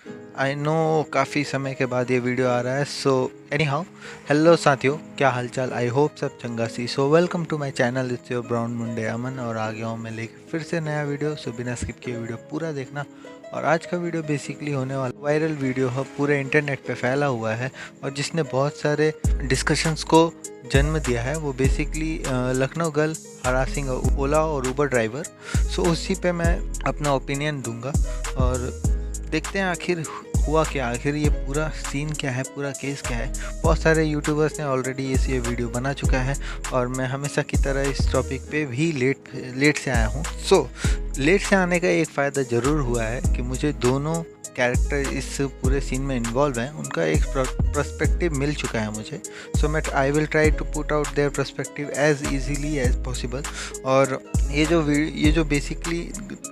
I know काफ़ी समय के बाद ये वीडियो आ रहा है। सो एनी हाउ, हेलो साथियों, क्या हालचाल। आई होप सब चंगा सी। So welcome to my channel, it's your brown मुंडे अमन, और आ गया हूँ मैं लेके फिर से नया वीडियो। सो बिना स्किप किए वीडियो पूरा देखना। और आज का वीडियो बेसिकली होने वाला वायरल वीडियो है, पूरे इंटरनेट पे फैला हुआ है और जिसने बहुत सारे डिस्कशंस को जन्म दिया है। वो बेसिकली लखनऊ गर्ल हरासिंग ओला और ऊबर ड्राइवर। सो उसी पे मैं अपना ओपिनियन दूंगा और देखते हैं आखिर हुआ क्या, आखिर ये पूरा सीन क्या है, पूरा केस क्या है। बहुत सारे यूट्यूबर्स ने ऑलरेडी ये वीडियो बना चुका है और मैं हमेशा की तरह इस टॉपिक पे भी लेट से आया हूँ। सो लेट से आने का एक फ़ायदा ज़रूर हुआ है कि मुझे दोनों कैरेक्टर इस पूरे सीन में इन्वॉल्व हैं, उनका एक पर्सपेक्टिव मिल चुका है मुझे। सो मैं I will try to put out their perspective as easily as possible. और ये जो बेसिकली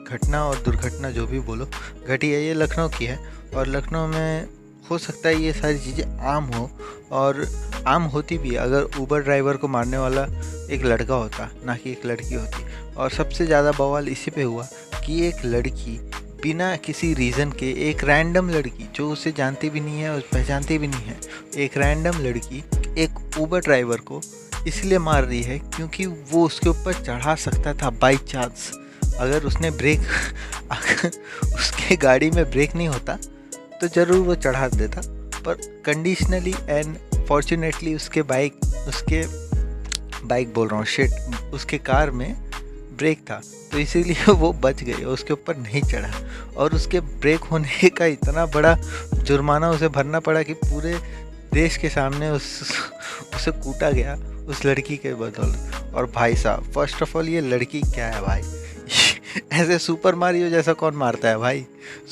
घटना और दुर्घटना जो भी बोलो घटी है, ये लखनऊ की है। और लखनऊ में हो सकता है ये सारी चीज़ें आम हो, और आम होती भी अगर ऊबर ड्राइवर को मारने वाला एक लड़का होता, ना कि एक लड़की होती। और सबसे ज़्यादा बवाल इसी पे हुआ कि एक लड़की बिना किसी रीज़न के, एक रैंडम लड़की जो उसे जानती भी नहीं है और पहचानती भी नहीं है, एक रैंडम लड़की एक ऊबर ड्राइवर को इसलिए मार रही है क्योंकि वो उसके ऊपर चढ़ा सकता था बाई चांस। अगर उसने ब्रेक अगर उसके गाड़ी में ब्रेक नहीं होता तो ज़रूर वो चढ़ा देता, पर कंडीशनली एंड फॉर्चुनेटली उसके बाइक बोल रहा हूँ, शिट, उसके कार में ब्रेक था, तो इसीलिए वो बच गई, उसके ऊपर नहीं चढ़ा। और उसके ब्रेक होने का इतना बड़ा जुर्माना उसे भरना पड़ा कि पूरे देश के सामने उसे कूटा गया उस लड़की के बदौलत। और भाई साहब, फर्स्ट ऑफ ऑल ये लड़की क्या है भाई? ऐसे सुपर मारियो जैसा कौन मारता है भाई?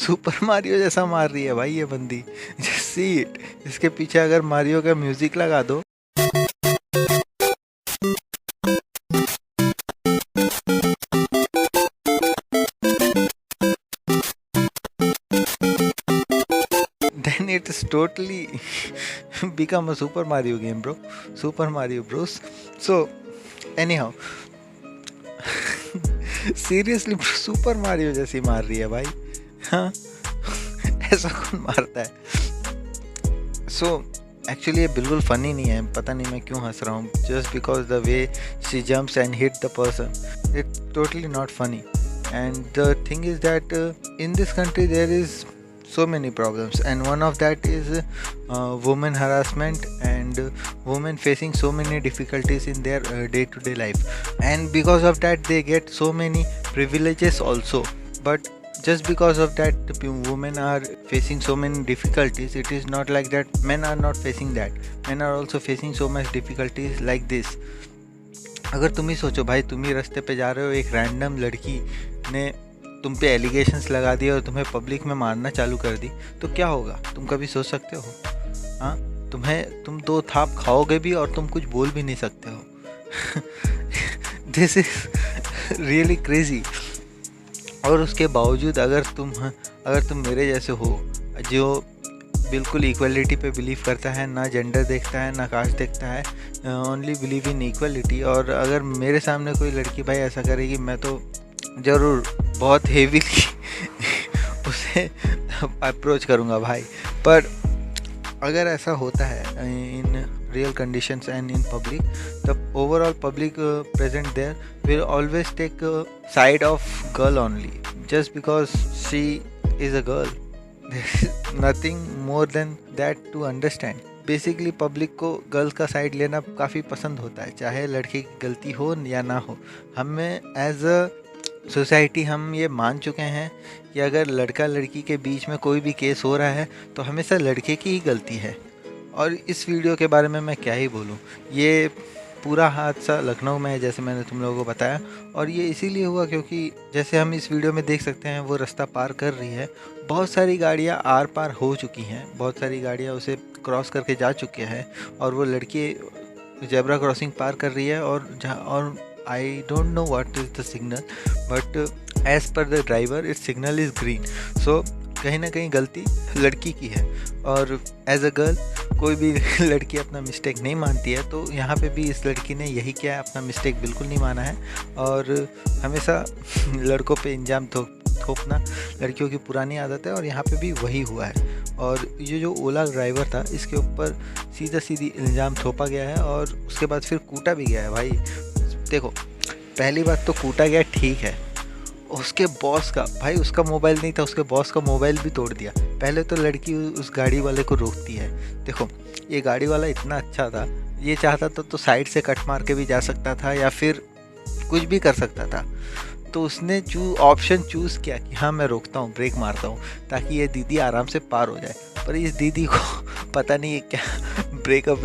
सुपर मारियो जैसा मार रही है भाई ये बंदी। सी इट, इसके पीछे अगर मारियो का म्यूजिक लगा दो then it's totally become a Super Mario game, bro. Super Mario Bros. So anyhow, seriously super Mario जैसी मार रही है भाई। हाँ, ऐसा कौन मारता है? सो एक्चुअली ये बिल्कुल फ़नी नहीं है, पता नहीं मैं क्यों हंस रहा हूँ। Just because the way she jumps and hit the person, it's totally not funny. And the thing is that in this country there is so many problems, and one of that is women harassment and women facing so many difficulties in their day-to-day life, and because of that they get so many privileges also. But just because of that the women are facing so many difficulties, it is not like that men are not facing that. Men are also facing so much difficulties like this. अगर तुम ही सोचो भाई, तुम ही रास्ते पे जा रहे हो, एक रैंडम लड़की ने तुम पे एलिगेशंस लगा दिए और तुम्हें पब्लिक में मारना चालू कर दी, तो क्या होगा? तुम कभी सोच सकते हो? हाँ, तुम दो थाप खाओगे भी और तुम कुछ बोल भी नहीं सकते हो। This is really crazy. और उसके बावजूद अगर तुम मेरे जैसे हो, जो बिल्कुल इक्वलिटी पे बिलीव करता है, ना जेंडर देखता है, ना कास्ट देखता है, ओनली बिलीव इन इक्वलिटी, और अगर मेरे सामने कोई लड़की भाई ऐसा करेगी, मैं तो ज़रूर बहुत हेवीली उसे अप्रोच करूँगा भाई। पर अगर ऐसा होता है in real conditions and in public, the overall public present there will always take side of girl only, just because she is a girl. There is nothing more than that to understand. Basically public को girls का side लेना काफ़ी पसंद होता है, चाहे लड़की की गलती हो या ना हो। हमें एज अ सोसाइटी हम ये मान चुके हैं कि अगर लड़का लड़की के बीच में कोई भी केस हो रहा है तो हमेशा लड़के की ही गलती है। और इस वीडियो के बारे में मैं क्या ही बोलूँ, ये पूरा हादसा लखनऊ में है जैसे मैंने तुम लोगों को बताया। और ये इसीलिए हुआ क्योंकि जैसे हम इस वीडियो में देख सकते हैं, वो रास्ता पार कर रही है, बहुत सारी गाड़ियाँ आर पार हो चुकी हैं, बहुत सारी गाड़ियाँ उसे क्रॉस करके जा चुके हैं, और वो लड़की जेब्रा क्रॉसिंग पार कर रही है। और I don't know what is the signal, but as per the driver, its signal is green. So कहीं ना कहीं गलती लड़की की है। और एज अ गर्ल कोई भी लड़की अपना मिस्टेक नहीं मानती है, तो यहाँ पे भी इस लड़की ने यही किया है, अपना मिस्टेक बिल्कुल नहीं माना है और हमेशा लड़कों पे इल्ज़ाम थोपना लड़कियों की पुरानी आदत है और यहाँ पे भी वही हुआ है। और ये जो ओला ड्राइवर था इसके ऊपर सीधा सीधी इल्ज़ाम थोपा गया है और उसके बाद फिर कूटा भी गया है भाई। देखो, पहली बात तो कूटा गया ठीक है, उसके बॉस का भाई, उसका मोबाइल नहीं था, उसके बॉस का मोबाइल भी तोड़ दिया। पहले तो लड़की उस गाड़ी वाले को रोकती है। देखो, ये गाड़ी वाला इतना अच्छा था, ये चाहता था तो साइड से कट मार के भी जा सकता था या फिर कुछ भी कर सकता था। तो उसने ऑप्शन चूज़ किया कि हाँ मैं रोकता हूँ, ब्रेक मारता हूँ ताकि ये दीदी आराम से पार हो जाए। पर इस दीदी को पता नहीं है क्या ब्रेकअप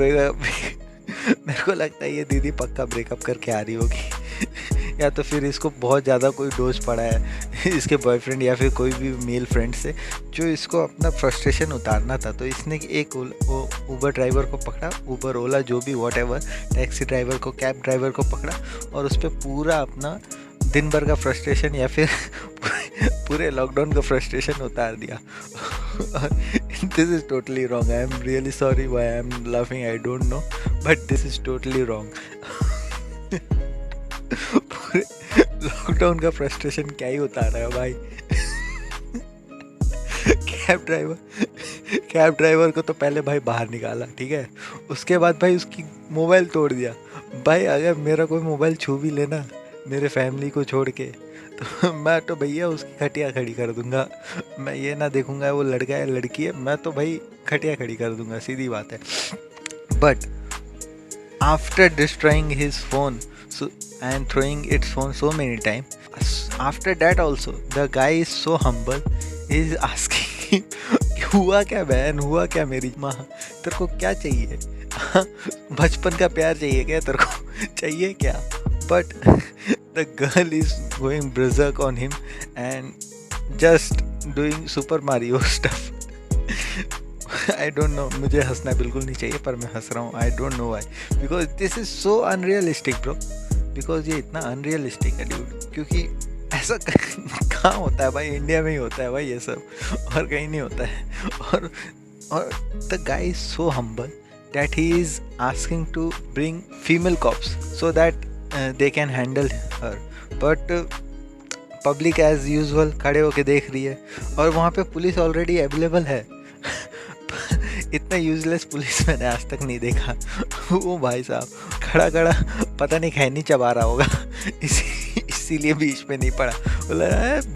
मेरे को लगता है ये दीदी पक्का ब्रेकअप करके आ रही होगी या तो फिर इसको बहुत ज़्यादा कोई डोज पड़ा है इसके बॉयफ्रेंड या फिर कोई भी मेल फ्रेंड से, जो इसको अपना फ्रस्ट्रेशन उतारना था। तो इसने एक ऊबर ड्राइवर को पकड़ा, ऊबर ओला जो भी व्हाटएवर, टैक्सी ड्राइवर को, कैब ड्राइवर को पकड़ा और उस पर पूरा अपना दिन भर का फ्रस्ट्रेशन या फिर पूरे लॉकडाउन का फ्रस्ट्रेशन उतार दिया। This is totally wrong, I am really sorry why I am laughing, I don't know, but this is totally wrong. पूरे लॉकडाउन का फ्रस्ट्रेशन क्या ही उतारा है भाई। कैब ड्राइवर को तो पहले भाई बाहर निकाला, ठीक है, उसके बाद भाई उसकी मोबाइल तोड़ दिया। भाई अगर मेरा कोई मोबाइल छू भी लेना मेरे फैमिली को छोड़ के, तो मैं तो भैया उसकी खटिया खड़ी कर दूंगा। मैं ये ना देखूंगा वो लड़का है लड़की है, मैं तो भाई खटिया खड़ी कर दूंगा, सीधी बात है। But after destroying his phone and throwing its phone so many times, after that also the guy is so humble, he is asking हुआ क्या बहन, हुआ क्या मेरी माँ, तेरे को क्या चाहिए? बचपन का प्यार चाहिए क्या तेरे को, चाहिए क्या? But the girl is going berserk on him and just doing Super Mario stuff. I don't know, मुझे हंसना बिल्कुल नहीं चाहिए पर मैं हंस रहा हूँ। I don't know why, because this is so unrealistic bro, because ये इतना अनरियलिस्टिक है ड्यूड, क्योंकि ऐसा कहाँ होता है भाई, इंडिया में ही होता है भाई ये सब, और कहीं नहीं होता है। और the guy is so humble that he is asking to bring female cops so that they can handle her, but public as usual खड़े होके देख रही है और वहाँ पे पुलिस ऑलरेडी अवेलेबल है। इतना यूजलेस पुलिस मैंने आज तक नहीं देखा। वो भाई साहब खड़ा खड़ा पता नहीं खैनी चबा रहा होगा, इसीलिए बीच में नहीं पड़ा, बोला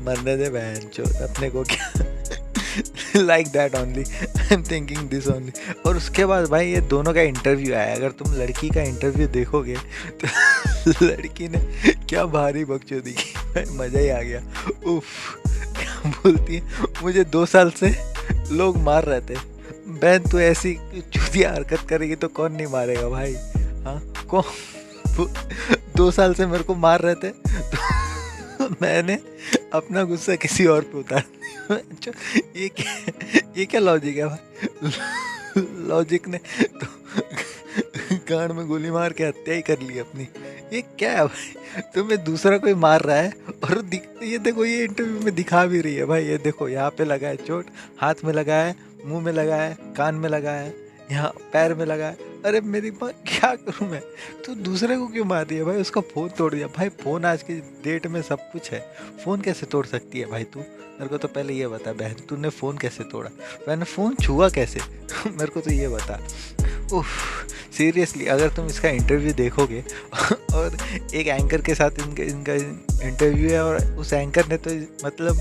मरने दे बहन चोद, अपने को क्या। Like that only, I am thinking this only. और उसके बाद भाई ये दोनों का इंटरव्यू आया, अगर तुम लड़की का इंटरव्यू देखोगे तो लड़की ने क्या भारी बकचोदी की भाई, मज़ा ही आ गया। उफ, क्या बोलती है, मुझे 2 साल से लोग मार रहे थे, बहन तू ऐसी चूतिया हरकत करेगी तो कौन नहीं मारेगा भाई, हाँ कौन। 2 साल से मेरे को मार रहे थे तो मैंने अपना गुस्सा किसी और पे उतार दिया। ये क्या लॉजिक है भाई, लॉजिक ने तो कान में गोली मार के हत्या ही कर ली अपनी। ये क्या है भाई, तुम्हें दूसरा कोई मार रहा है और ये देखो ये इंटरव्यू में दिखा भी रही है भाई, ये देखो यहाँ पे लगा है चोट, हाथ में लगा है, मुंह में लगा है, कान में लगा है, यहाँ पैर में लगा है। अरे मेरी माँ क्या करूँ मैं, तो दूसरे को क्यों मार दिया भाई, उसका फ़ोन तोड़ दिया भाई। फ़ोन आज की डेट में सब कुछ है, फ़ोन कैसे तोड़ सकती है भाई तू, मेरे को तो पहले ये बता बहन, तूने फ़ोन कैसे तोड़ा, मैंने फ़ोन छुआ कैसे, मेरे को तो ये बता। उफ, सीरियसली अगर तुम इसका इंटरव्यू देखोगे और एक एंकर के साथ इनका इंटरव्यू है और उस एंकर ने तो मतलब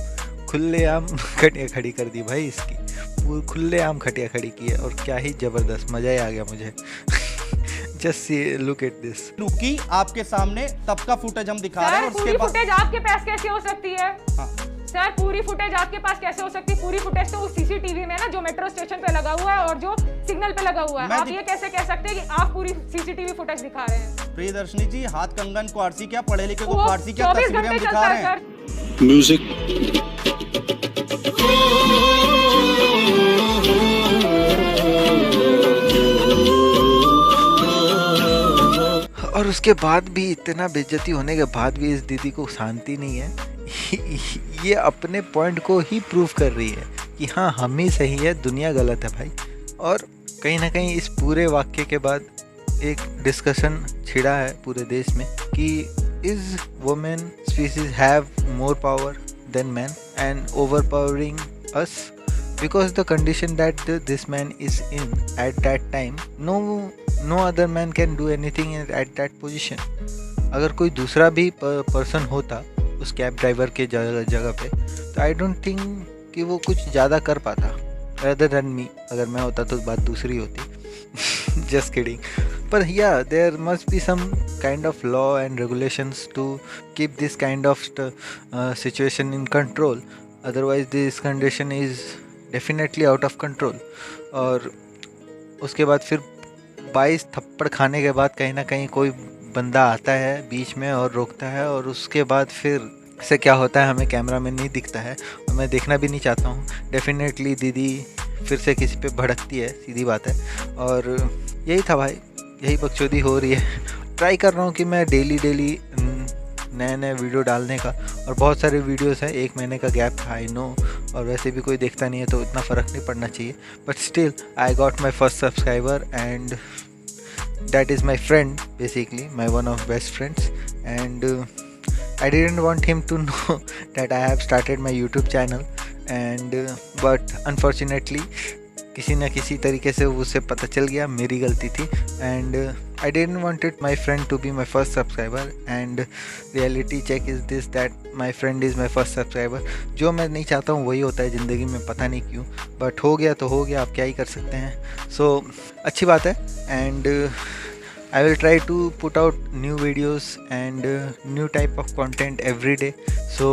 खुलेआम खटिया खड़ी कर दी भाई, इसकी खुलेआम खटिया खड़ी की है, और क्या ही ज़बरदस्त, मज़ा ही आ गया मुझे। Just look at this. लुकी आपके सामने तब का फुटेज हम दिखा रहे हैं, पूरी फुटेज आपके पास कैसे हो सकती है? हाँ। सर पूरी फुटेज आपके पास कैसे हो सकती है? पूरी फुटेज तो उस सीसीटीवी में ना जो मेट्रो स्टेशन पे लगा हुआ है और जो सिग्नल पे लगा हुआ है। आप ये कैसे कह सकते हैं कि आप पूरी सीसीटीवी फुटेज दिखा रहे हैं? प्रियदर्शनी जी, हाथ कंगन क्वारसी क्या, पढ़े लिखे को क्वारसी क्या, तस्वीरें हम दिखा रहे हैं। म्यूजिक और उसके बाद भी, इतना बेइज्जती होने के बाद भी इस दीदी को शांति नहीं है। ये अपने पॉइंट को ही प्रूव कर रही है कि हाँ हम ही सही है, दुनिया गलत है भाई। और कहीं ना कहीं इस पूरे वाक्य के बाद एक डिस्कशन छिड़ा है पूरे देश में कि is women species have more power than man, and overpowering us because the condition that this man is in at that time, no other man can do anything at that position. अगर कोई दूसरा भी person होता उस cab driver के जगह पे, तो आई डोंट थिंक कि वो कुछ ज़्यादा कर पाता rather than me. अगर मैं होता तो बात दूसरी होती. Just kidding. But yeah, there must be some kind of law and regulations to keep this kind of situation in control. Otherwise this condition is definitely out of control. और उसके बाद फिर 22 थप्पड़ खाने के बाद कहीं ना कहीं कोई बंदा आता है बीच में और रोकता है, और उसके बाद फिर से क्या होता है हमें कैमरा में नहीं दिखता है और मैं देखना भी नहीं चाहता हूँ. डेफिनेटली दीदी फिर से किसी पे भड़कती है, सीधी बात है. और यही था भाई, यही बकचोदी हो रही है. ट्राई कर रहा हूँ कि मैं डेली नए वीडियो डालने का, और बहुत सारे वीडियोस हैं, 1 महीने का गैप था आई नो, और वैसे भी कोई देखता नहीं है तो इतना फ़र्क नहीं पड़ना चाहिए. But still I got my first subscriber and that is my friend, basically my one of best friends, and I didn't want him to know that I have started my YouTube channel, and but unfortunately किसी न किसी तरीके से उसे पता चल गया, मेरी गलती थी. and I didn't wanted my friend to be my first subscriber, and reality check is this that my friend is my first subscriber. जो मैं नहीं चाहता हूँ वही होता है ज़िंदगी में, पता नहीं क्यों, बट हो गया तो हो गया, आप क्या ही कर सकते हैं. सो अच्छी बात है. And I will try to put out new videos and new type of content every day. So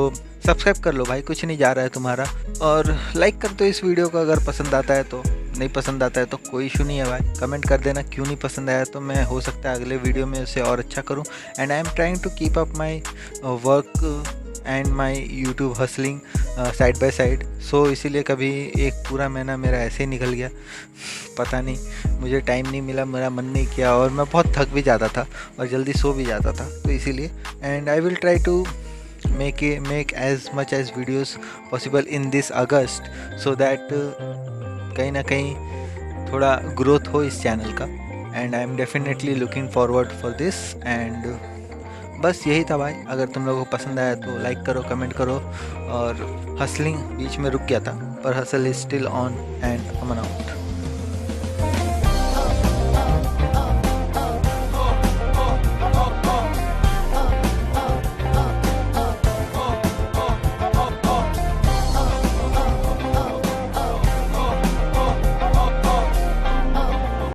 subscribe कर लो भाई, कुछ नहीं जा रहा है तुम्हारा, और लाइक कर दो इस वीडियो को अगर पसंद आता है तो. नहीं पसंद आता है तो कोई इशू नहीं है भाई, कमेंट कर देना क्यों नहीं पसंद आया, तो मैं हो सकता है अगले वीडियो में उसे और अच्छा करूं. And I am trying to keep up my work and my YouTube hustling side by side. So इसीलिए कभी एक पूरा महीना मेरा ऐसे ही निकल गया, पता नहीं, मुझे टाइम नहीं मिला, मेरा मन नहीं किया, और मैं बहुत थक भी जाता था और जल्दी सो भी जाता था, तो इसीलिए. And I will try to make as much as videos possible in this August, so that कहीं ना कहीं थोड़ा ग्रोथ हो इस चैनल का. And I am definitely looking forward for this. And बस यही था भाई, अगर तुम लोगों को पसंद आया तो लाइक करो, कमेंट करो. और हसलिंग बीच में रुक गया था, पर hustle is still on and Aman out.